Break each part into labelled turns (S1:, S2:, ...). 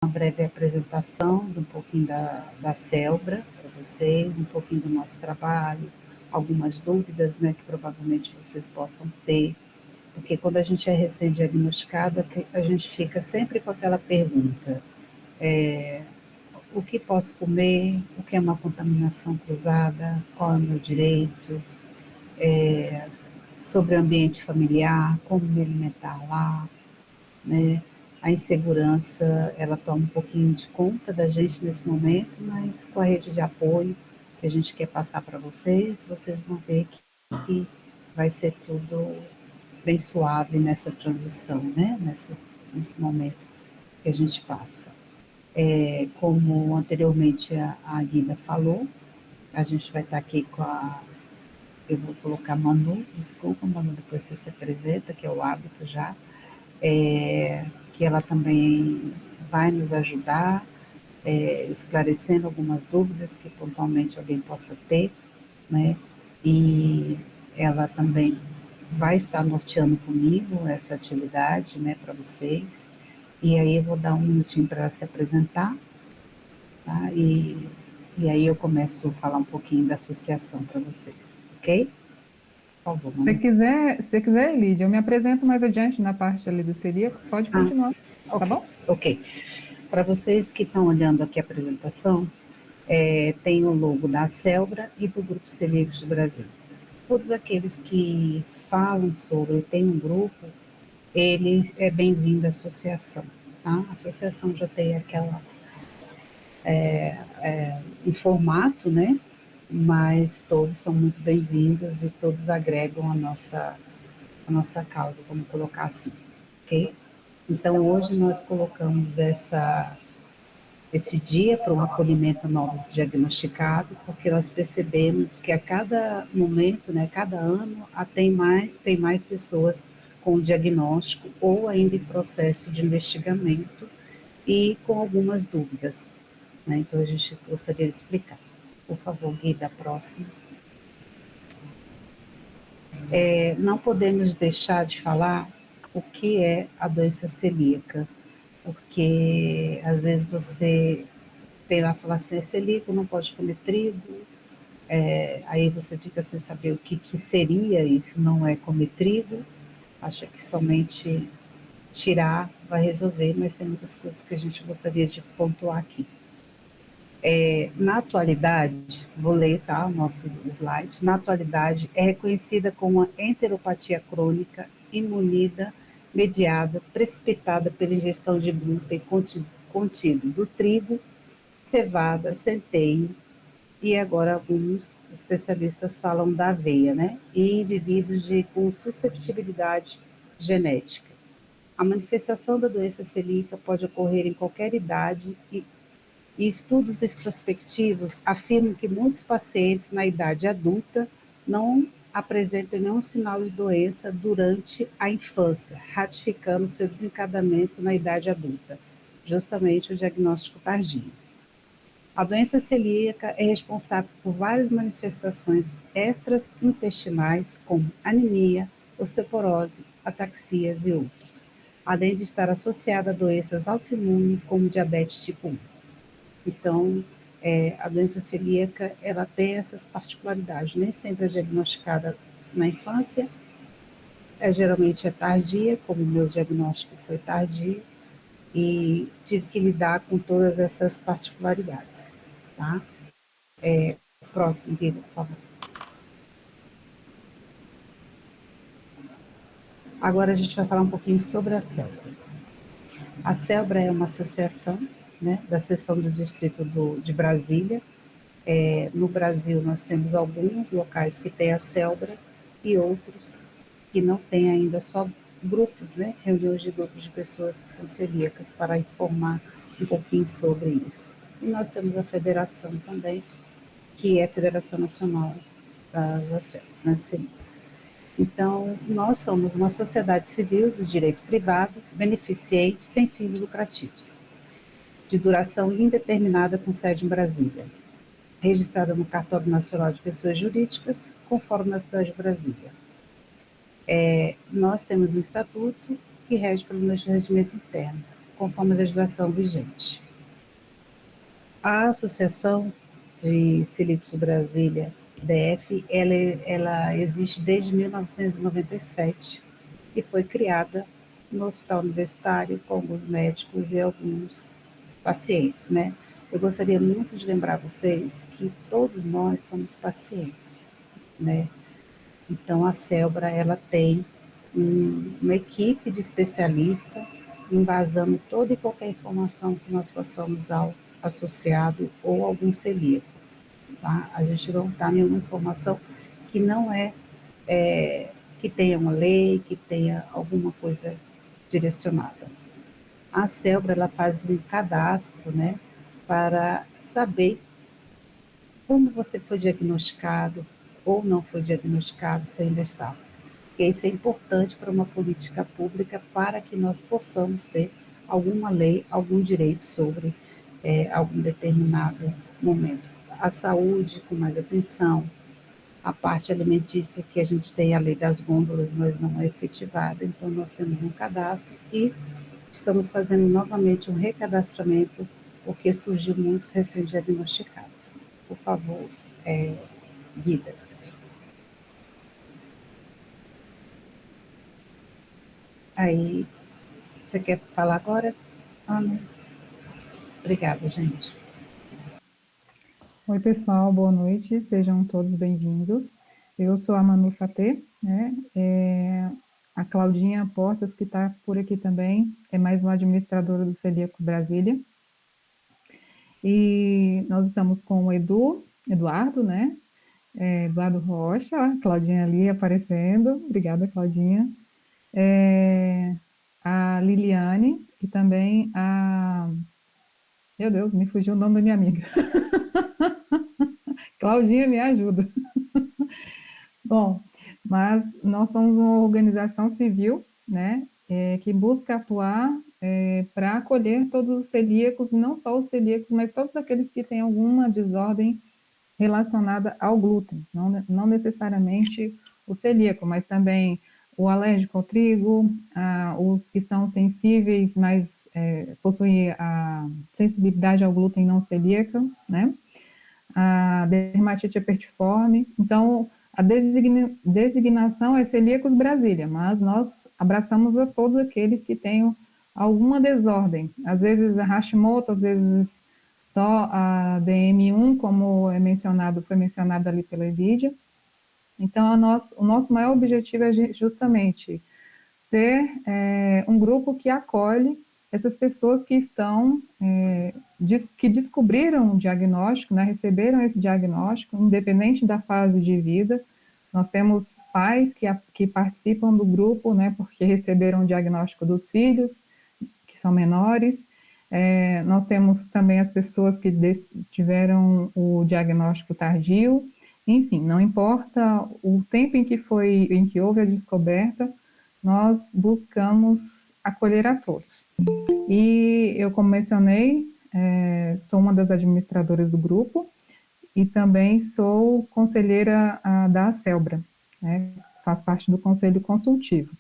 S1: uma breve apresentação de um pouquinho da Celbra para vocês, um pouquinho do nosso trabalho, algumas dúvidas, né, que provavelmente vocês possam ter, porque quando a gente é recém-diagnosticado, a gente fica sempre com aquela pergunta, o que posso comer, o que é uma contaminação cruzada, qual é o meu direito, sobre o ambiente familiar, como me alimentar lá, né? A insegurança, ela toma um pouquinho de conta da gente nesse momento, mas com a rede de apoio que a gente quer passar para vocês, vocês vão ver que vai ser tudo bem suave nessa transição, né? Nesse momento que a gente passa. Como anteriormente a Guida falou, a gente vai estar aqui com eu vou colocar Manu, desculpa, Manu, depois você se apresenta, que é o hábito já, que ela também vai nos ajudar, esclarecendo algumas dúvidas que pontualmente alguém possa ter, né? E ela também vai estar norteando comigo essa atividade, né, para vocês. E aí eu vou dar um minutinho para ela se apresentar, tá? E aí eu começo a falar um pouquinho da associação para vocês, ok? Por favor, Manu.
S2: Se quiser, Lídia, eu me apresento mais adiante na parte ali do celíacos, pode continuar, tá
S1: Ok,
S2: bom?
S1: ok. Para vocês que estão olhando aqui a apresentação, tem o logo da Celbra e do Grupo Celíacos do Brasil. Todos aqueles que falam sobre, tem um grupo, ele é bem-vindo à associação. Tá? A associação já tem aquela em formato, né? Mas todos são muito bem-vindos e todos agregam a nossa causa, vamos colocar assim, ok? Então, hoje nós colocamos esse dia para um acolhimento a novos diagnosticados, porque nós percebemos que a cada momento, né, cada ano, tem mais pessoas com diagnóstico ou ainda em processo de investimento e com algumas dúvidas, né? Então, a gente gostaria de explicar. Por favor, Guida, próxima. Não podemos deixar de falar o que é a doença celíaca, porque às vezes você tem lá falar assim, é celíaco, não pode comer trigo, aí você fica sem saber o que seria isso, não é comer trigo, acha que somente tirar vai resolver, mas tem muitas coisas que a gente gostaria de pontuar aqui. Na atualidade, vou ler tá, o nosso slide, na atualidade é reconhecida como uma enteropatia crônica imunida mediada, precipitada pela ingestão de glúten contido do trigo, cevada, centeio, e agora alguns especialistas falam da aveia, né? E indivíduos com susceptibilidade genética. A manifestação da doença celíaca pode ocorrer em qualquer idade e estudos retrospectivos afirmam que muitos pacientes na idade adulta não apresentam nenhum sinal de doença durante a infância, ratificando seu desencadeamento na idade adulta, justamente o diagnóstico tardio. A doença celíaca é responsável por várias manifestações extraintestinais, como anemia, osteoporose, ataxias e outros, além de estar associada a doenças autoimunes, como diabetes tipo 1. Então, a doença celíaca, ela tem essas particularidades, nem sempre é diagnosticada na infância, geralmente é tardia, como o meu diagnóstico foi tardio, e tive que lidar com todas essas particularidades, tá? Próximo, Guido, por favor. Agora a gente vai falar um pouquinho sobre a Celbra. A Celbra é uma associação, né, da seção do distrito de Brasília. No Brasil, nós temos alguns locais que têm a Celbra e outros que não têm ainda, só grupos, né, reuniões de grupos de pessoas que são celíacas para informar um pouquinho sobre isso. E nós temos a federação também, que é a Federação Nacional das ACELs, né, celíacos. Então, nós somos uma sociedade civil do direito privado, beneficente, sem fins lucrativos, de duração indeterminada com sede em Brasília, registrada no Cartório Nacional de Pessoas Jurídicas, conforme na cidade de Brasília. Nós temos um estatuto que rege pelo nosso regimento interno, conforme a legislação vigente. A Associação de Celíacos Brasília, DF, ela existe desde 1997 e foi criada no Hospital Universitário com alguns médicos e alguns pacientes, né? Eu gostaria muito de lembrar vocês que todos nós somos pacientes, né? Então, a Celbra, ela tem uma equipe de especialistas embasando toda e qualquer informação que nós possamos ao associado ou algum celíaco, tá? A gente não dá nenhuma informação que não que tenha uma lei, que tenha alguma coisa direcionada. A Celbra, ela faz um cadastro, né, para saber como você foi diagnosticado ou não foi diagnosticado, se ainda está. Porque isso é importante para uma política pública para que nós possamos ter alguma lei, algum direito sobre algum determinado momento. A saúde com mais atenção, a parte alimentícia que a gente tem a lei das gôndolas, mas não é efetivada, então nós temos um cadastro e estamos fazendo novamente um recadastramento, porque surgiu muitos recém-diagnosticados. Por favor, Guida. Aí, você quer falar agora, Ana? Obrigada, gente.
S2: Oi, pessoal, boa noite, sejam todos bem-vindos. Eu sou a Manu Satê, né? A Claudinha Portas, que está por aqui também, é mais uma administradora do Celíaco Brasília. E nós estamos com o Eduardo, né? Eduardo Rocha, a Claudinha ali aparecendo. Obrigada, Claudinha. A Liliane e também a... Meu Deus, me fugiu o nome da minha amiga. Claudinha, me ajuda. Bom, mas nós somos uma organização civil, né, que busca atuar para acolher todos os celíacos, não só os celíacos, mas todos aqueles que têm alguma desordem relacionada ao glúten, não necessariamente o celíaco, mas também o alérgico ao trigo, os que são sensíveis, mas possuem a sensibilidade ao glúten não celíaca, né? A dermatite herpetiforme. Então, a designação é Celíacos Brasília, mas nós abraçamos a todos aqueles que tenham alguma desordem. Às vezes a Hashimoto, às vezes só a DM1, como foi mencionado ali pela Lídia. Então, o nosso maior objetivo é justamente ser um grupo que acolhe essas pessoas que estão, que descobriram o diagnóstico, né, receberam esse diagnóstico, independente da fase de vida. Nós temos pais que participam do grupo, né, porque receberam o diagnóstico dos filhos, que são menores. Nós temos também as pessoas que tiveram o diagnóstico tardio. Enfim, não importa o tempo em que houve a descoberta, nós buscamos acolher a todos. E eu, como mencionei, sou uma das administradoras do grupo e também sou conselheira da Celbra, né? Faço parte do conselho consultivo.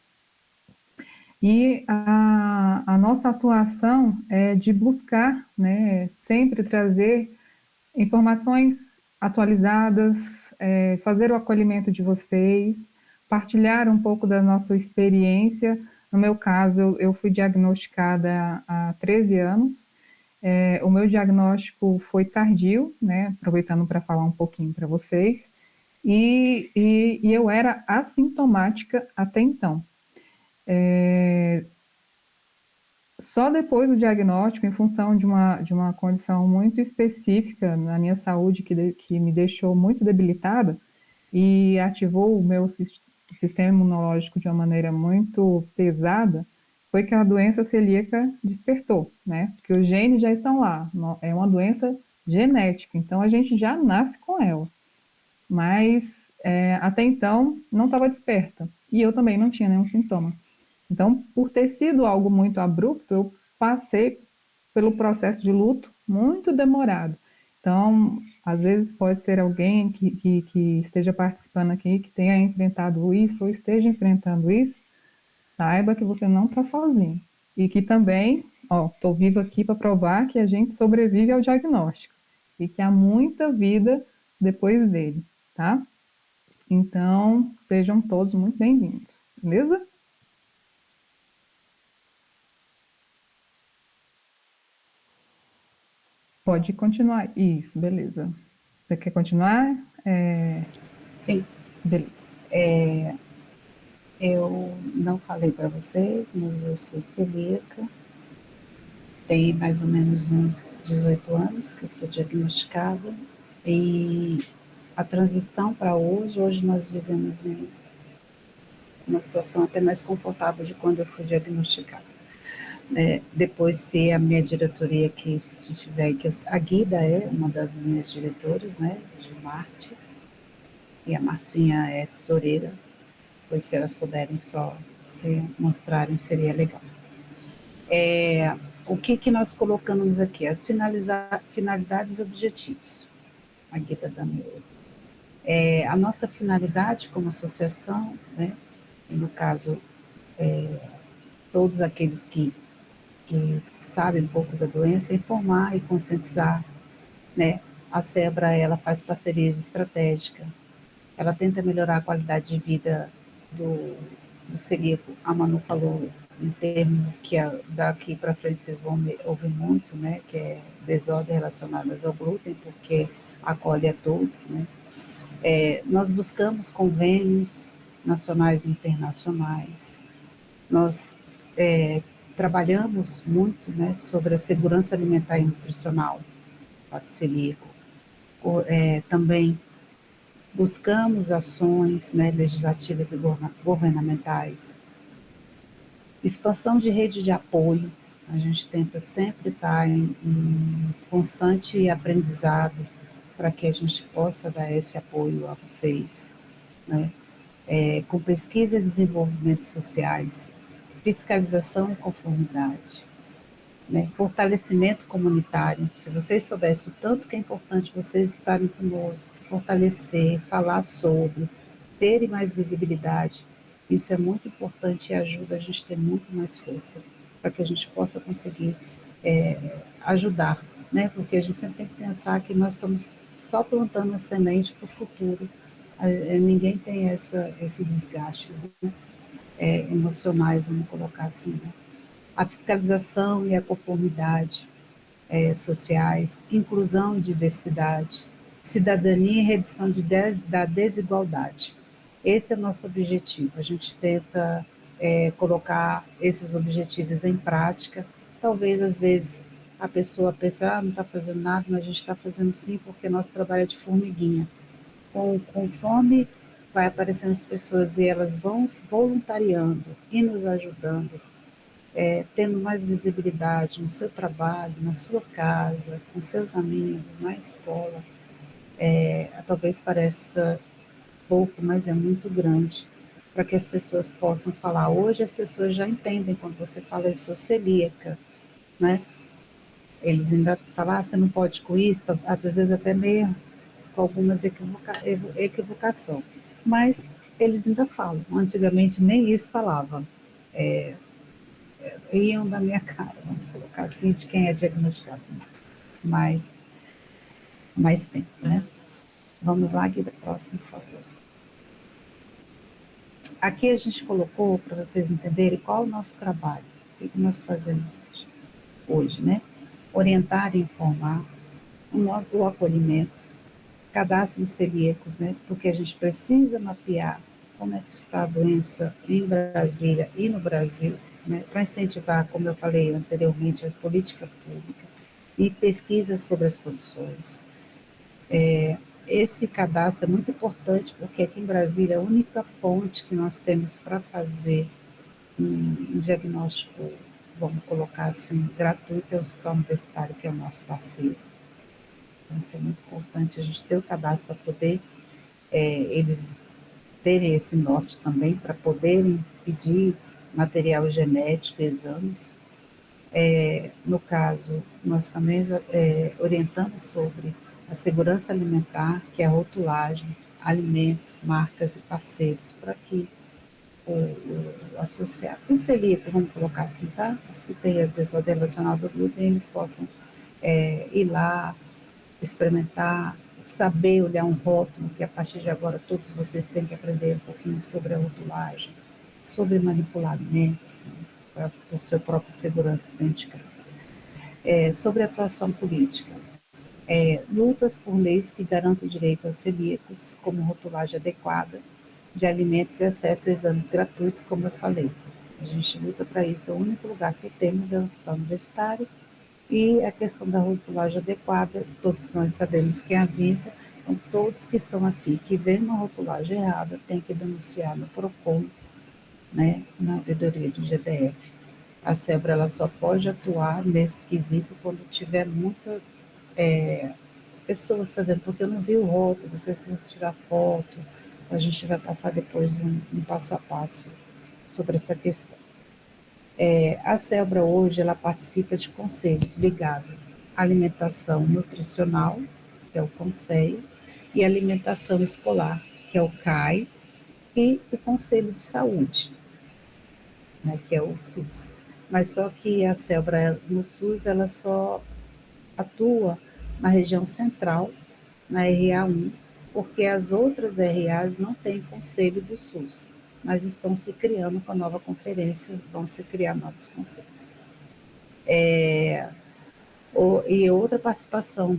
S2: E a nossa atuação é de buscar, né, sempre trazer informações atualizadas, fazer o acolhimento de vocês, partilhar um pouco da nossa experiência. No meu caso, eu fui diagnosticada há 13 anos. O meu diagnóstico foi tardio, né? Aproveitando para falar um pouquinho para vocês. E eu era assintomática até então. Só depois do diagnóstico, em função de uma condição muito específica na minha saúde, que me deixou muito debilitada e ativou o meu sistema imunológico de uma maneira muito pesada, foi que a doença celíaca despertou, né? Porque os genes já estão lá, é uma doença genética, então a gente já nasce com ela. Mas até então não estava desperta, e eu também não tinha nenhum sintoma. Então, por ter sido algo muito abrupto, eu passei pelo processo de luto muito demorado. Então, às vezes pode ser alguém que esteja participando aqui, que tenha enfrentado isso ou esteja enfrentando isso, saiba que você não está sozinho. E que também ó, estou viva aqui para provar que a gente sobrevive ao diagnóstico e que há muita vida depois dele, tá? Então, sejam todos muito bem-vindos, beleza? Pode continuar. Isso, beleza. Você quer continuar?
S1: Sim,
S2: Beleza.
S1: eu não falei para vocês, mas eu sou celíaca. Tem mais ou menos uns 18 anos que eu sou diagnosticada. E a transição para hoje nós vivemos em uma situação até mais confortável de quando eu fui diagnosticada. Depois, se a minha diretoria que se tiver, a Guida é uma das minhas diretoras, né, de Marte, e a Marcinha é tesoureira, pois se elas puderem só se mostrarem, seria legal. O que nós colocamos aqui? As finalidades e objetivos. A Guida Damiolo. A nossa finalidade como associação, né, no caso, todos aqueles que sabem um pouco da doença, é informar e conscientizar, né? A SEBRA, ela faz parcerias estratégicas, ela tenta melhorar a qualidade de vida do celíaco. A Manu falou um termo que daqui para frente vocês vão ouvir muito, né? Que é desordens relacionadas ao glúten, porque acolhe a todos, né? Nós buscamos convênios nacionais e internacionais. Nós trabalhamos muito, né, sobre a segurança alimentar e nutricional para o celíaco. Também buscamos ações, né, legislativas e governamentais. Expansão de rede de apoio. A gente tenta sempre estar em constante aprendizado para que a gente possa dar esse apoio a vocês, né? Com pesquisa e desenvolvimentos sociais, fiscalização e conformidade, né? Fortalecimento comunitário. Se vocês soubessem o tanto que é importante vocês estarem conosco, fortalecer, falar sobre, terem mais visibilidade, isso é muito importante e ajuda a gente a ter muito mais força para que a gente possa conseguir ajudar, né? Porque a gente sempre tem que pensar que nós estamos só plantando a semente para o futuro. Ninguém tem esse desgaste, né? Emocionais, vamos colocar assim, né? A fiscalização e a conformidade sociais, inclusão e diversidade, cidadania e redução da desigualdade. Esse é o nosso objetivo. A gente tenta colocar esses objetivos em prática. Talvez, às vezes, a pessoa pense, não está fazendo nada, mas a gente está fazendo sim, porque nosso trabalho é de formiguinha. Conforme vai aparecendo as pessoas e elas vão se voluntariando e nos ajudando, tendo mais visibilidade no seu trabalho, na sua casa, com seus amigos, na escola, talvez pareça pouco, mas é muito grande, para que as pessoas possam falar. Hoje as pessoas já entendem quando você fala eu sou celíaca, né? Eles ainda falam, você não pode com isso, às vezes até meio com algumas equivocação. Mas eles ainda falam. Antigamente nem isso falavam. Riam da minha cara, vamos colocar assim, de quem é diagnosticado. Mas mais tempo, né? Vamos lá, Guida, próximo, por favor. Aqui a gente colocou, para vocês entenderem, qual é o nosso trabalho, o que nós fazemos hoje, né? Orientar e informar, o acolhimento, cadastro de celíacos, né? Porque a gente precisa mapear como é que está a doença em Brasília e no Brasil, né? Para incentivar, como eu falei anteriormente, a política pública e pesquisas sobre as condições. Esse cadastro é muito importante porque aqui em Brasília é a única ponte que nós temos para fazer um diagnóstico, vamos colocar assim, gratuito, é o Hospital Universitário, que é o nosso parceiro. Então, isso é muito importante, a gente ter o cadastro para poder eles terem esse norte também, para poderem pedir material genético, exames. No caso, nós também orientamos sobre a segurança alimentar, que é a rotulagem, alimentos, marcas e parceiros, para que associado. O celíaco, vamos colocar assim, tá? Os que têm as desordem relacional do glúten, eles possam ir lá, experimentar, saber olhar um rótulo, que a partir de agora todos vocês têm que aprender um pouquinho sobre a rotulagem, sobre manipular alimentos, né, para o seu próprio segurança dentro de casa. Sobre atuação política. Lutas por leis que garantam o direito aos celíacos, como rotulagem adequada de alimentos e acesso a exames gratuitos, como eu falei. A gente luta para isso, o único lugar que temos é o hospital universitário, e a questão da rotulagem adequada, todos nós sabemos quem avisa, então todos que estão aqui, que veem uma rotulagem errada, tem que denunciar no PROCON, né, na ouvidoria do GDF. A SEBRA ela só pode atuar nesse quesito quando tiver muita pessoas fazendo, porque eu não vi o rótulo, vocês vão tirar foto, a gente vai passar depois um passo a passo sobre essa questão. A SEBRA hoje ela participa de conselhos ligados à alimentação nutricional, que é o Conselho, e alimentação escolar, que é o CAI, e o Conselho de Saúde, né, que é o SUS. Mas só que a SEBRA no SUS ela só atua na região central, na RA1, porque as outras RAs não têm conselho do SUS, mas estão se criando com a nova conferência, vão se criar novos conselhos. E outra participação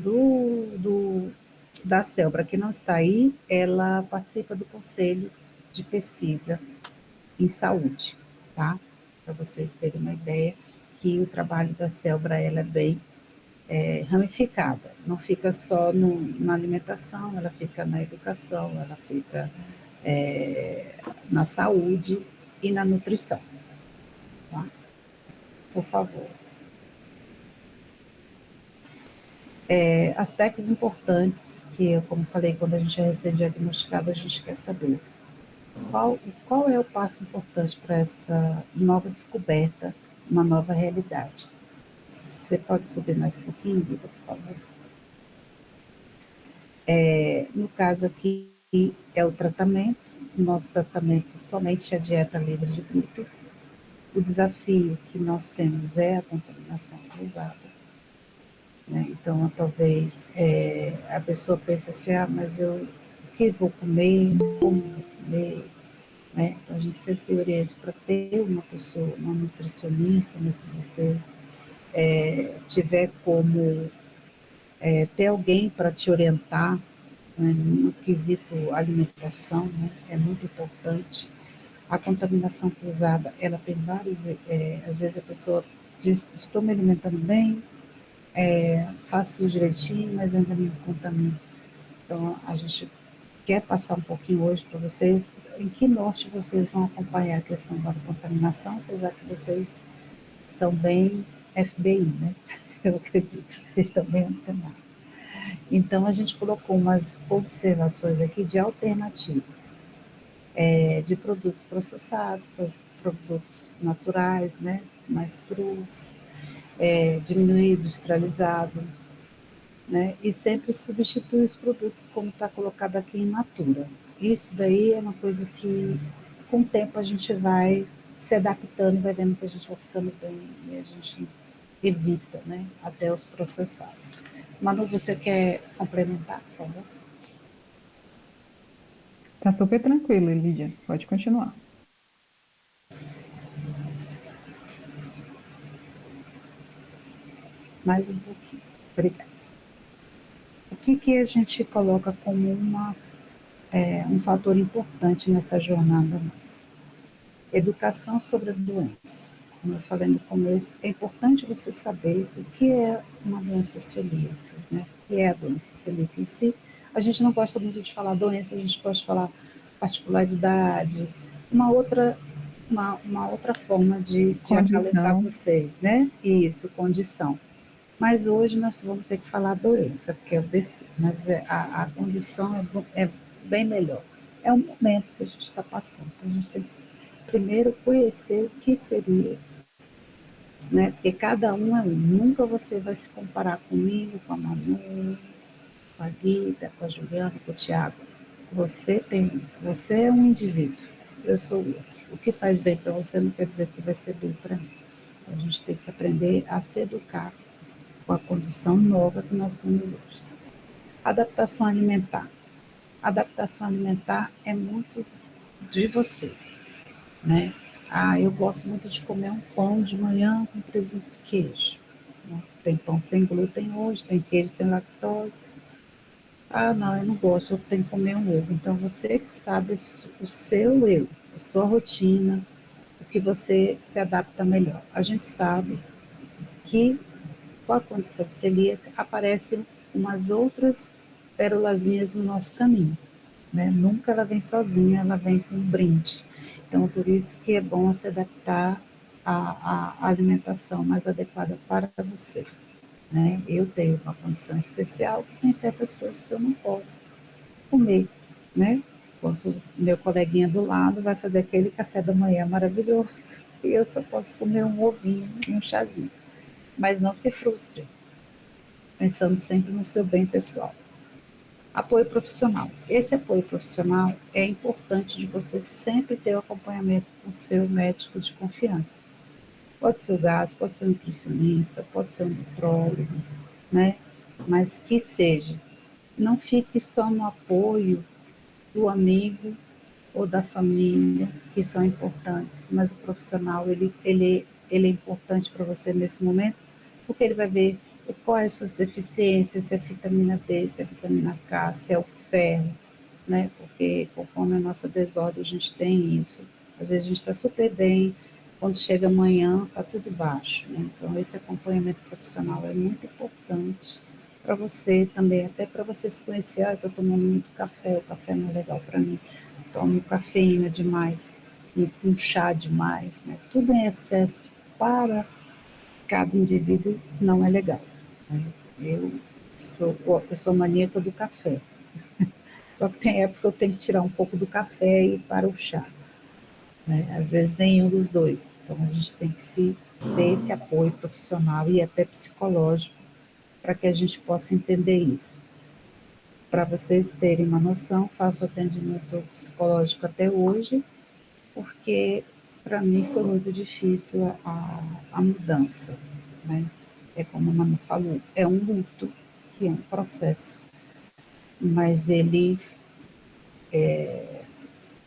S1: da CELBRA, que não está aí, ela participa do Conselho de Pesquisa em Saúde, tá? Para vocês terem uma ideia que o trabalho da CELBRA ela é bem ramificada, não fica só na alimentação, ela fica na educação, ela fica na saúde e na nutrição, tá? Por favor. Aspectos importantes que, como falei, quando a gente é recém-diagnosticado, a gente quer saber qual é o passo importante para essa nova descoberta, uma nova realidade. Você pode subir mais um pouquinho, Guida, por favor? No caso aqui, é o tratamento. O nosso tratamento somente é a dieta livre de glúten. O desafio que nós temos é a contaminação cruzada. Né? Então, talvez a pessoa pense assim, mas o que vou comer, como vou comer, né? Então, a gente sempre orienta para ter uma pessoa, uma nutricionista, mas se você tiver como ter alguém para te orientar, né, no quesito alimentação, né, é muito importante. A contaminação cruzada, ela tem vários, às vezes a pessoa diz, estou me alimentando bem, faço tudo direitinho, mas ainda me contamino. Então, a gente quer passar um pouquinho hoje para vocês em que norte vocês vão acompanhar a questão da contaminação, apesar que vocês são bem FBI, né? Eu acredito que vocês estão bem antenados. Então, a gente colocou umas observações aqui de alternativas, de produtos processados, produtos naturais, né? Mais frutos, diminuir industrializado, né? E sempre substitui os produtos como está colocado aqui em natura. Isso daí é uma coisa que, com o tempo, a gente vai se adaptando e vai vendo que a gente vai ficando bem e a gente evita, né? Até os processados. Manu, você quer complementar, por favor?
S2: Tá super tranquilo, Lídia. Pode continuar.
S1: Mais um pouquinho. Obrigada. O que a gente coloca como um fator importante nessa jornada nossa? Educação sobre a doença. Como eu falei no começo, é importante você saber o que é uma doença celíaca, né? O que é a doença celíaca em si. A gente não gosta muito de falar doença, a gente gosta de falar particularidade, uma outra, uma outra forma de acalentar
S2: Condição.
S1: vocês, né? Isso, condição. Mas hoje nós vamos ter que falar doença, porque é o DC, mas a condição é bem melhor. É um momento que a gente está passando, então a gente tem que primeiro conhecer o que seria, né? Porque cada um é um. Nunca você vai se comparar comigo, com a Manu, com a Guida, com a Juliana, com o Tiago. Você é um indivíduo. eu sou outro. O que faz bem para você não quer dizer que vai ser bem para mim. Então, a gente tem que aprender a se educar com a condição nova que nós temos hoje. Adaptação alimentar. Adaptação alimentar é muito de você, né? Ah, eu gosto muito de comer um pão de manhã com presunto e queijo. Né? Tem pão sem glúten hoje, tem queijo sem lactose. Ah, não, eu não gosto, eu tenho que comer um ovo. Então, você que sabe o seu eu, a sua rotina, o que você se adapta melhor. A gente sabe que com a condição celíaca aparecem umas outras pérolazinhas no nosso caminho. Né? Nunca ela vem sozinha, ela vem com um brinde. Então, por isso que é bom se adaptar à alimentação mais adequada para você. Né? Eu tenho uma condição especial que tem certas coisas que eu não posso comer, né? Enquanto meu coleguinha do lado vai fazer aquele café da manhã maravilhoso e eu só posso comer um ovinho e um chazinho. Mas não se frustre, pensando sempre no seu bem pessoal. Apoio profissional. Esse apoio profissional é importante de você sempre ter o acompanhamento com o seu médico de confiança. Pode ser o gastro, pode ser um nutricionista, pode ser um nutrólogo, né? Mas que seja. Não fique só no apoio do amigo ou da família, que são importantes, mas o profissional, ele é importante para você nesse momento, porque ele vai ver quais as suas deficiências, se é vitamina D, se é vitamina K, se é o ferro, né? Porque conforme a nossa desordem, a gente tem isso. Às vezes a gente está super bem, quando chega amanhã, está tudo baixo, né? Então, esse acompanhamento profissional é muito importante para você também, até para você se conhecer. Ah, eu estou tomando muito café, o café não é legal para mim, tomo cafeína demais, um chá demais, né? Tudo em excesso para cada indivíduo não é legal. Né? Eu sou a pessoa maníaca do café, só que tem época que eu tenho que tirar um pouco do café e ir para o chá. Né? Às vezes nenhum dos dois. Então a gente tem que ter esse apoio profissional e até psicológico para que a gente possa entender isso. Para vocês terem uma noção, faço atendimento psicológico até hoje, porque para mim foi muito difícil a mudança. Né? É como a Manu falou, é um luto, que é um processo, mas ele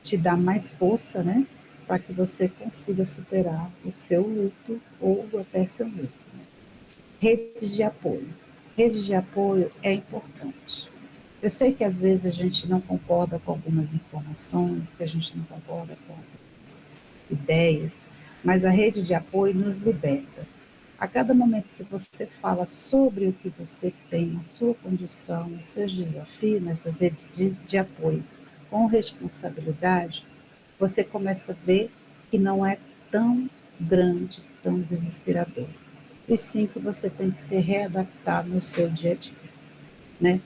S1: te dá mais força, né? Para que você consiga superar o seu luto ou até seu luto. Né? Redes de apoio. Redes de apoio é importante. Eu sei que às vezes a gente não concorda com algumas informações, que a gente não concorda com algumas ideias, mas a rede de apoio nos liberta. A cada momento que você fala sobre o que você tem, a sua condição, os seus desafios nessas redes de apoio com responsabilidade, você começa a ver que não é tão grande, tão desesperador. E sim que você tem que se readaptar no seu dia a dia, né?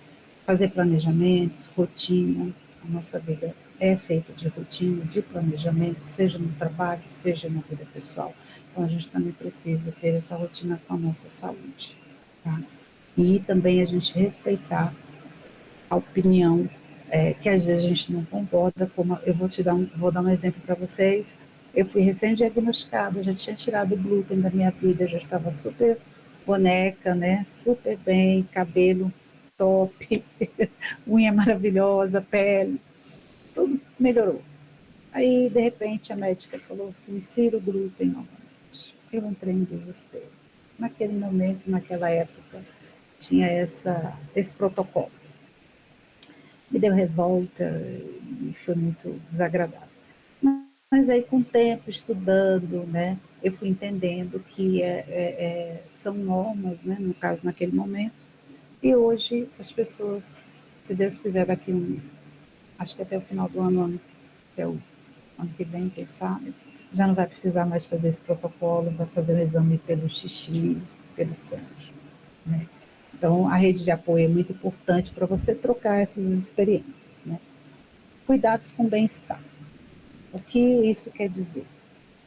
S1: Fazer planejamentos, rotina. A nossa vida é feita de rotina, de planejamento, seja no trabalho, seja na vida pessoal. Então, a gente também precisa ter essa rotina com a nossa saúde. Tá? E também a gente respeitar a opinião, que às vezes a gente não concorda, como eu vou dar um exemplo para vocês. Eu fui recém-diagnosticada, já tinha tirado o glúten da minha vida, já estava super boneca, né? Super bem, cabelo top, unha maravilhosa, pele, tudo melhorou. Aí, de repente, a médica falou assim, insira o glúten novamente. Eu entrei em desespero. Naquele momento, naquela época, tinha esse protocolo. Me deu revolta e foi muito desagradável. Mas aí, com o tempo, estudando, né, eu fui entendendo que são normas, né, no caso, naquele momento. E hoje, as pessoas, se Deus quiser, acho que até o final do ano, até o ano que vem, quem sabe, já não vai precisar mais fazer esse protocolo, vai fazer o exame pelo xixi, pelo sangue. Né? Então, a rede de apoio é muito importante para você trocar essas experiências. Né? Cuidados com bem-estar. O que isso quer dizer?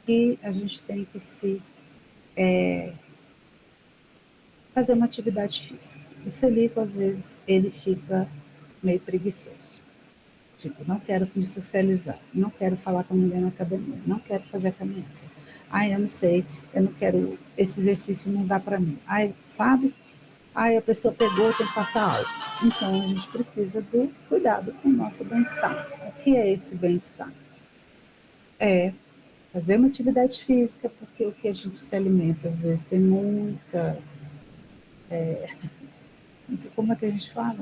S1: Que a gente tem que fazer uma atividade física. O celíaco, às vezes, ele fica meio preguiçoso. Tipo, não quero me socializar, não quero falar com ninguém na academia, não quero fazer a caminhada. Ai, eu não sei, eu não quero, esse exercício não dá para mim. Ai, sabe? Ai, a pessoa pegou, tem que passar algo. Então, a gente precisa do cuidado com o nosso bem-estar. O que é esse bem-estar? É fazer uma atividade física, porque o que a gente se alimenta, às vezes, tem como é que a gente fala?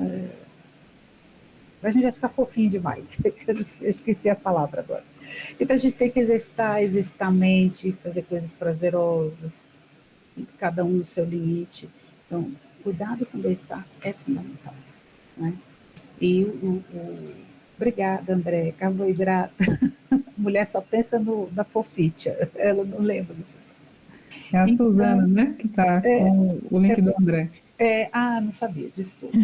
S1: A gente vai ficar fofinho demais. Eu esqueci a palavra agora. Então a gente tem que exercitar a mente, fazer coisas prazerosas, cada um no seu limite. Então, cuidado com o bem-estar é fundamental. Né? E obrigada, André, carboidrato. Mulher só pensa na fofitia, ela não lembra disso.
S2: É a Suzana,
S1: Então,
S2: né, que está com o link do André.
S1: não sabia, desculpa.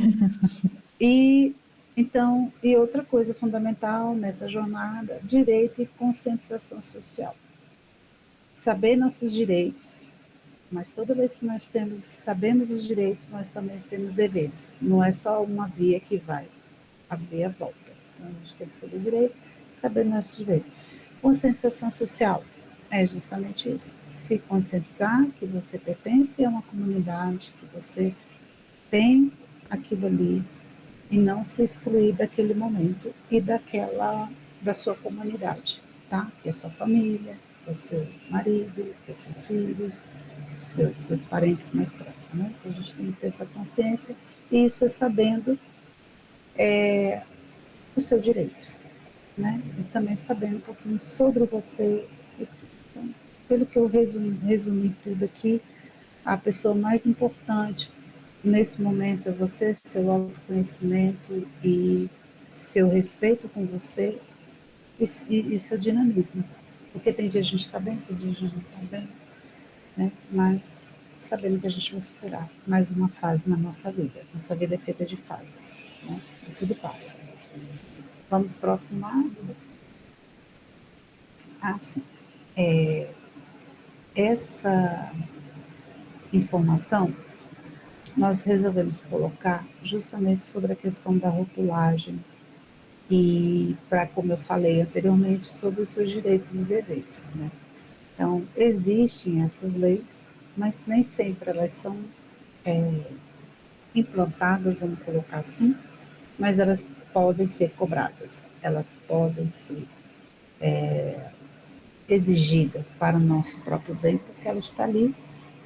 S1: E então, e outra coisa fundamental nessa jornada, direito e conscientização social. Saber nossos direitos, mas toda vez que nós sabemos os direitos, nós também temos deveres. Não é só uma via que vai abrir a volta. Então, a gente tem que saber direito, saber nossos direitos. Conscientização social é justamente isso. Se conscientizar que você pertence a uma comunidade, que você tem aquilo ali, e não se excluir daquele momento e da sua comunidade, tá? Que é a sua família, que é o seu marido, que é os seus filhos, seus parentes mais próximos, né? Então a gente tem que ter essa consciência, e isso é sabendo o seu direito, né? E também sabendo um pouquinho sobre você. Então, pelo que eu resumi tudo aqui, a pessoa mais importante nesse momento é você, seu autoconhecimento e seu respeito com você e seu dinamismo. Porque tem dia a gente está bem, tem dia a gente não está bem, né? Mas sabendo que a gente vai superar mais uma fase na nossa vida. Nossa vida é feita de fases, né? E tudo passa. Vamos próximo lá? Sim. Essa informação nós resolvemos colocar justamente sobre a questão da rotulagem e para, como eu falei anteriormente, sobre os seus direitos e deveres, né? Então, existem essas leis, mas nem sempre elas são implantadas, vamos colocar assim, mas elas podem ser cobradas, elas podem ser exigidas para o nosso próprio bem, porque ela está ali,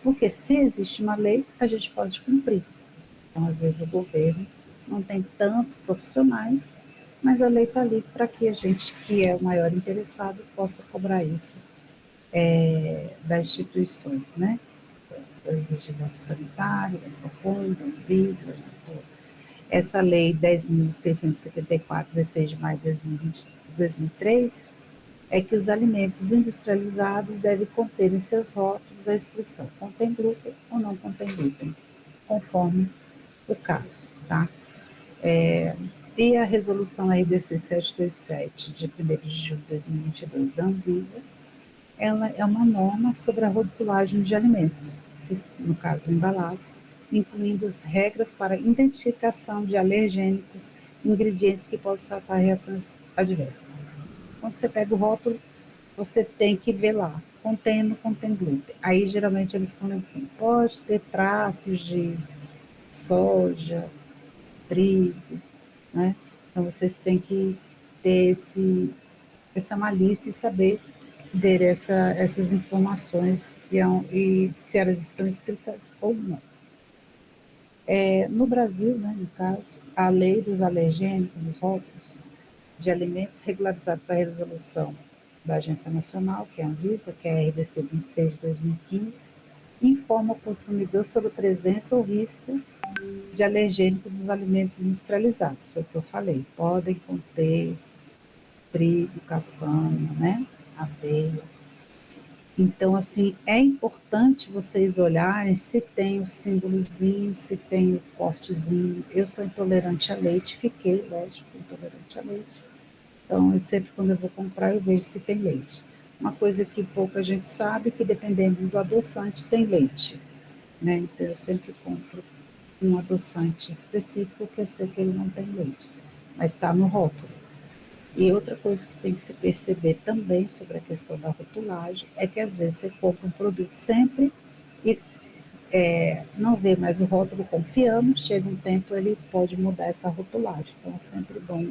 S1: porque se existe uma lei, a gente pode cumprir. Então, às vezes, o governo não tem tantos profissionais, mas a lei está ali para que a gente, que é o maior interessado, possa cobrar isso das instituições, né? Das vigilâncias sanitárias, da PROCON, da Anvisa, essa lei 10.674, 16 de maio de 2003, é que os alimentos industrializados devem conter em seus rótulos a inscrição contém glúten ou não contém glúten, conforme o caso, tá? E a resolução RDC 727, de 1º de julho de 2022 da Anvisa, ela é uma norma sobre a rotulagem de alimentos, no caso embalados, incluindo as regras para identificação de alergênicos, ingredientes que possam causar reações adversas. Quando você pega o rótulo, você tem que ver lá, contém ou não contém glúten. Aí, geralmente, eles colocam, pode ter traços de soja, trigo, né? Então, vocês têm que ter essa malícia e saber ver essas informações e se elas estão escritas ou não. No Brasil, né, no caso, a lei dos alergênicos, dos rótulos de alimentos, regularizada pela resolução da Agência Nacional, que é a Anvisa, que é a RDC 26 de 2015, informa o consumidor sobre a presença ou risco de alergênico dos alimentos industrializados, foi o que eu falei. Podem conter trigo, castanha, né, aveia. Então, assim, é importante vocês olharem se tem o símbolozinho, se tem o cortezinho. Eu sou intolerante a leite, fiquei, lógico, intolerante a leite. Então, eu sempre, quando eu vou comprar, eu vejo se tem leite. Uma coisa que pouca gente sabe, que dependendo do adoçante, tem leite, né? Então, eu sempre compro um adoçante específico, que eu sei que ele não tem leite, mas está no rótulo. E outra coisa que tem que se perceber também sobre a questão da rotulagem é que às vezes você compra um produto sempre e não vê mais o rótulo confiando, chega um tempo ele pode mudar essa rotulagem. Então é sempre bom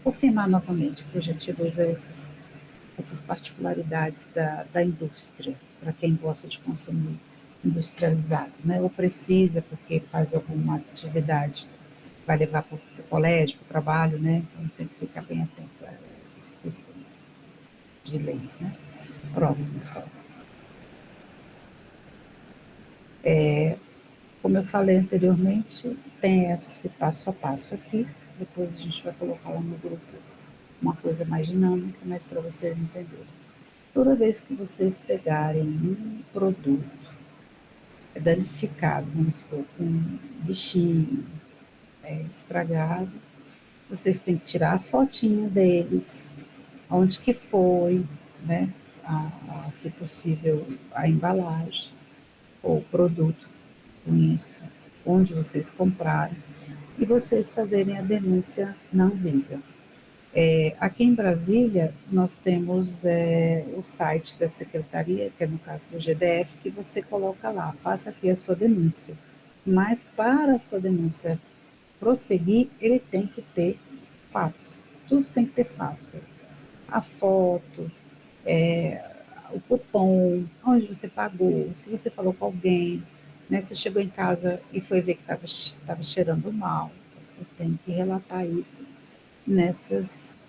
S1: confirmar novamente, porque a gente usa essas particularidades da indústria, para quem gosta de consumir industrializados, né? Ou precisa porque faz alguma atividade, vai levar para o colégio, para o trabalho, né? Então tem que ficar bem atento a essas questões de leis, né? Próximo, por favor. Como eu falei anteriormente, tem esse passo a passo aqui, depois a gente vai colocar lá no grupo uma coisa mais dinâmica, mas para vocês entenderem. Toda vez que vocês pegarem um produto danificado, vamos supor, com um bichinho estragado, vocês têm que tirar a fotinho deles, onde que foi, né? Se possível, a embalagem ou o produto com isso, onde vocês compraram, e vocês fazerem a denúncia na Anvisa. Aqui em Brasília, nós temos o site da secretaria, que é no caso do GDF, que você coloca lá, faça aqui a sua denúncia. Mas para a sua denúncia prosseguir, ele tem que ter fatos. Tudo tem que ter fatos. A foto, o cupom, onde você pagou, se você falou com alguém, né? Você chegou em casa e foi ver que estava cheirando mal. Você tem que relatar isso nessas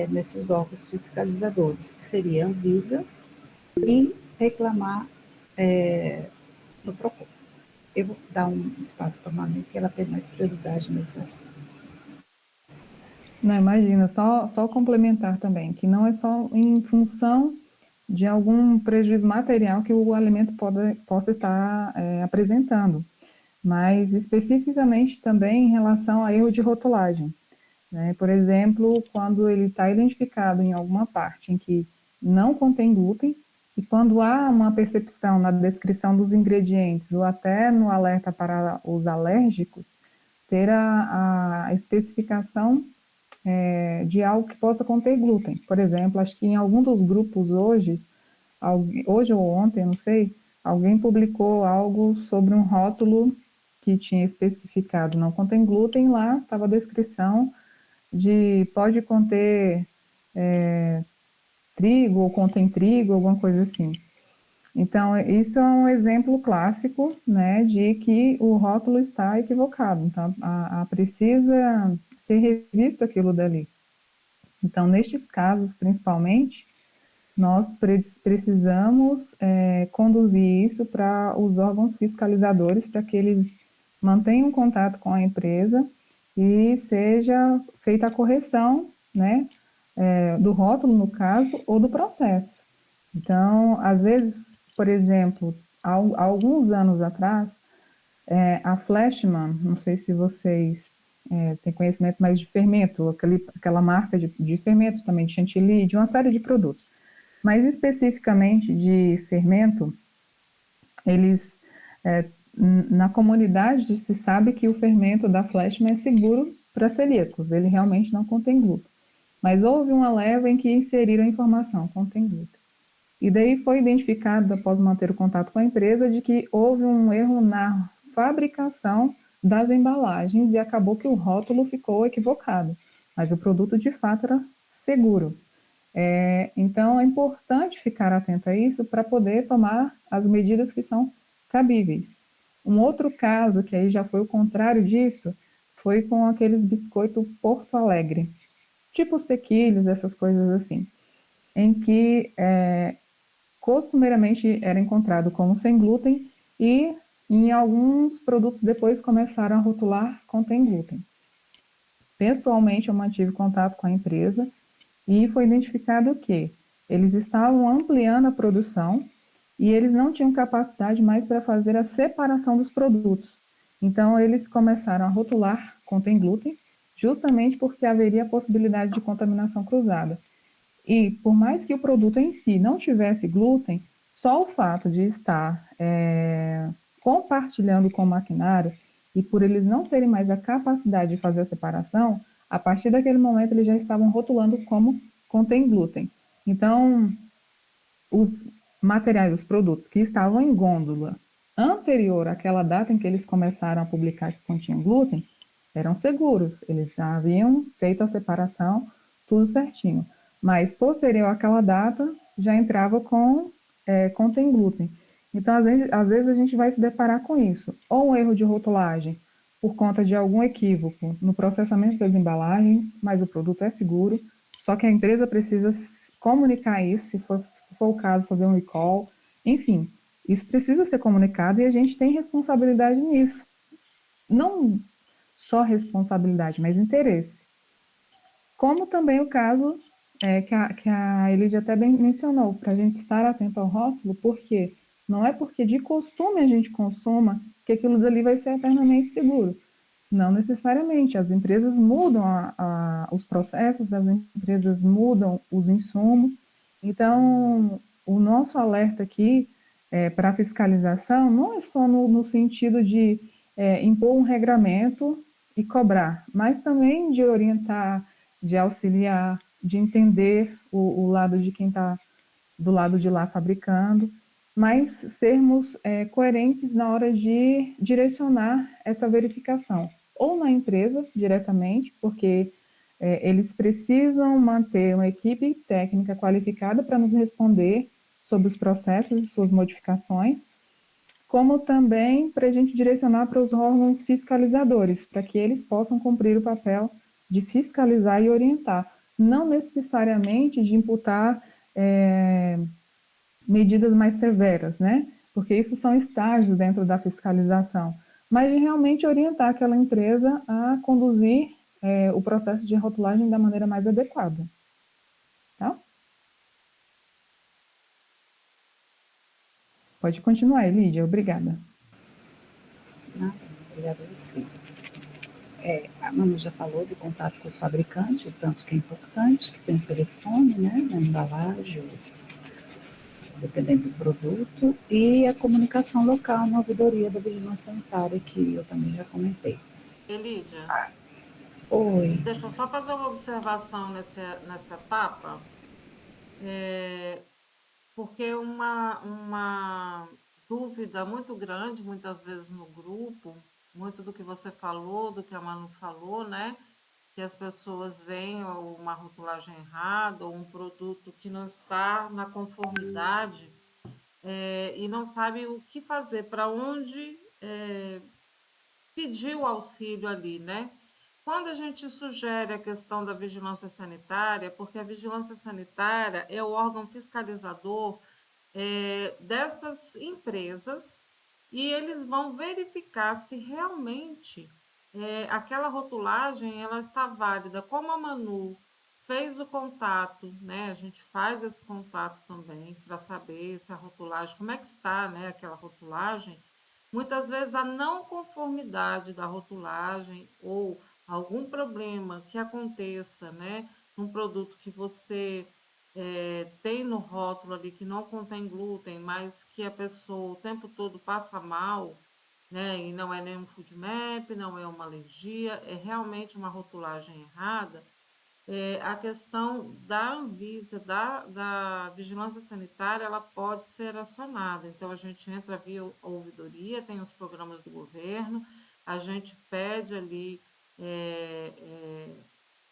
S1: nesses órgãos fiscalizadores, que seria a Anvisa, e reclamar no PROCON. Eu vou dar um espaço para a Manu, que ela tem mais prioridade nesse assunto.
S2: Não, imagina, só complementar também, que não é só em função de algum prejuízo material que o alimento possa estar apresentando, mas especificamente também em relação a erro de rotulagem, né? Por exemplo, quando ele está identificado em alguma parte em que não contém glúten, e quando há uma percepção na descrição dos ingredientes ou até no alerta para os alérgicos, ter a especificação de algo que possa conter glúten. Por exemplo, acho que em algum dos grupos hoje ou ontem, não sei, alguém publicou algo sobre um rótulo que tinha especificado não contém glúten, lá estava a descrição de pode conter trigo ou contém trigo, alguma coisa assim. Então, isso é um exemplo clássico, né, de que o rótulo está equivocado. Então, precisa ser revisto aquilo dali. Então, nestes casos, principalmente, nós precisamos conduzir isso para os órgãos fiscalizadores, para que eles mantenham contato com a empresa e seja feita a correção, né, do rótulo, no caso, ou do processo. Então, às vezes, por exemplo, há alguns anos atrás, a Flashman, não sei se vocês têm conhecimento mais de fermento, aquela marca de fermento também, de chantilly, de uma série de produtos. Mas especificamente de fermento, eles, na comunidade se sabe que o fermento da Flashman é seguro para celíacos, ele realmente não contém glúten. Mas houve uma leva em que inseriram a informação, contém glúten. E daí foi identificado, após manter o contato com a empresa, de que houve um erro na fabricação das embalagens e acabou que o rótulo ficou equivocado, mas o produto de fato era seguro. Então é importante ficar atento a isso para poder tomar as medidas que são cabíveis. Um outro caso, que aí já foi o contrário disso, foi com aqueles biscoitos Porto Alegre, tipo sequilhos, essas coisas assim, em que costumeiramente era encontrado como sem glúten e em alguns produtos depois começaram a rotular contém glúten. Pessoalmente, eu mantive contato com a empresa e foi identificado que eles estavam ampliando a produção e eles não tinham capacidade mais para fazer a separação dos produtos. Então, eles começaram a rotular contém glúten, justamente porque haveria a possibilidade de contaminação cruzada. E por mais que o produto em si não tivesse glúten, só o fato de estar compartilhando com o maquinário e por eles não terem mais a capacidade de fazer a separação, a partir daquele momento eles já estavam rotulando como contém glúten. Então, os materiais, os produtos que estavam em gôndola anterior àquela data em que eles começaram a publicar que continham glúten, eram seguros, eles já haviam feito a separação, tudo certinho. Mas posterior àquela data, já entrava com contém glúten. Então, às vezes a gente vai se deparar com isso. Ou um erro de rotulagem por conta de algum equívoco no processamento das embalagens, mas o produto é seguro, só que a empresa precisa comunicar isso, se for o caso, fazer um recall, enfim, isso precisa ser comunicado e a gente tem responsabilidade nisso. Não só responsabilidade, mas interesse. Como também o caso que a Elidia até bem mencionou, para a gente estar atento ao rótulo, porque não é porque de costume a gente consuma que aquilo dali vai ser eternamente seguro. Não necessariamente. As empresas mudam os processos, as empresas mudam os insumos. Então, o nosso alerta aqui para a fiscalização não é só no sentido de impor um regramento e cobrar, mas também de orientar, de auxiliar, de entender o lado de quem está do lado de lá fabricando, mas sermos coerentes na hora de direcionar essa verificação, ou na empresa diretamente, porque eles precisam manter uma equipe técnica qualificada para nos responder sobre os processos e suas modificações, como também para a gente direcionar para os órgãos fiscalizadores, para que eles possam cumprir o papel de fiscalizar e orientar, não necessariamente de imputar medidas mais severas, né? Porque isso são estágios dentro da fiscalização, mas de realmente orientar aquela empresa a conduzir o processo de rotulagem da maneira mais adequada, tá? Pode continuar, Lídia, obrigada.
S1: Não, obrigada a você. A Manu já falou do contato com o fabricante, o tanto que é importante, que tem o telefone, né, na embalagem, dependendo do produto, e a comunicação local na ouvidoria da Vigilância Sanitária, que eu também já comentei.
S3: Lídia,
S1: Oi.
S3: deixa eu só fazer uma observação nessa etapa, porque uma dúvida muito grande, muitas vezes no grupo, muito do que você falou, do que a Manu falou, né? Que as pessoas veem uma rotulagem errada ou um produto que não está na conformidade e não sabe o que fazer, para onde pedir o auxílio ali, né? Quando a gente sugere a questão da vigilância sanitária, porque a vigilância sanitária é o órgão fiscalizador dessas empresas e eles vão verificar se realmente aquela rotulagem ela está válida. Como a Manu fez o contato, né? A gente faz esse contato também para saber se a rotulagem, como é que está, né? Aquela rotulagem. Muitas vezes a não conformidade da rotulagem ou algum problema que aconteça, né, num produto que você tem no rótulo ali que não contém glúten, mas que a pessoa o tempo todo passa mal, né, e não é nenhum food map, não é uma alergia, é realmente uma rotulagem errada, a questão da Anvisa, da vigilância sanitária, ela pode ser acionada. Então, a gente entra via ouvidoria, tem os programas do governo, a gente pede ali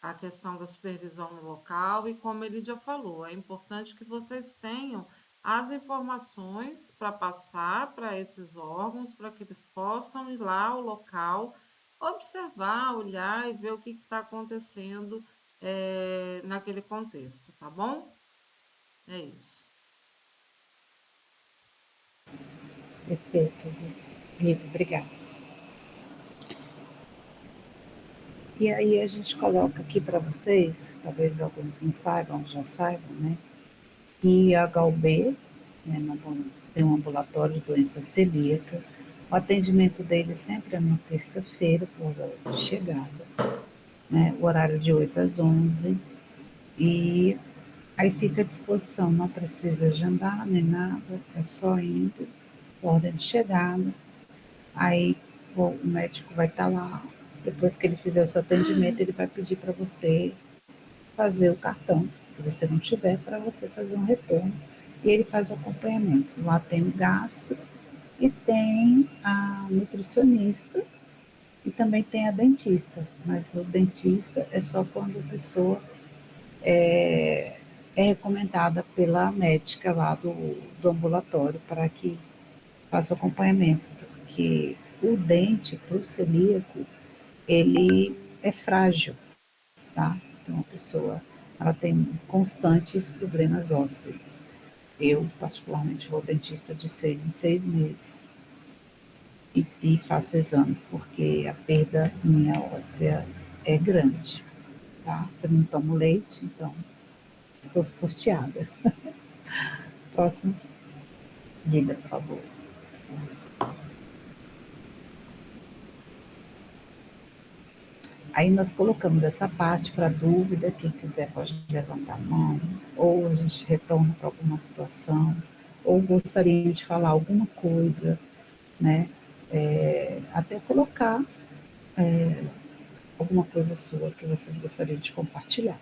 S3: a questão da supervisão no local e, como ele já falou, é importante que vocês tenham as informações para passar para esses órgãos, para que eles possam ir lá ao local, observar, olhar e ver o que está acontecendo naquele contexto, tá bom? É isso.
S1: Perfeito, Rita, obrigada. E aí a gente coloca aqui para vocês, talvez alguns não saibam, já saibam, né? Que a HUB, né, tem um ambulatório de doença celíaca. O atendimento dele sempre é na terça-feira, por hora de chegada, né? O horário de 8 às 11. E aí fica à disposição, não precisa agendar nem nada, é só indo, ordem de chegada. Aí o médico vai estar lá Depois que ele fizer seu atendimento, ele vai pedir para você fazer o cartão, se você não tiver, para você fazer um retorno. E ele faz o acompanhamento. Lá tem o gastro e tem a nutricionista e também tem a dentista. Mas o dentista é só quando a pessoa é recomendada pela médica lá do ambulatório para que faça o acompanhamento, porque o dente para o celíaco, ele é frágil, tá? Então a pessoa, ela tem constantes problemas ósseos. Eu, particularmente, vou ao dentista de 6 em 6 meses e faço exames, porque a perda minha óssea é grande, tá? Eu não tomo leite, então sou sorteada. Próximo, diga, por favor. Aí nós colocamos essa parte para dúvida, quem quiser pode levantar a mão, ou a gente retorna para alguma situação, ou gostaria de falar alguma coisa, né? Até colocar alguma coisa sua que vocês gostariam de compartilhar.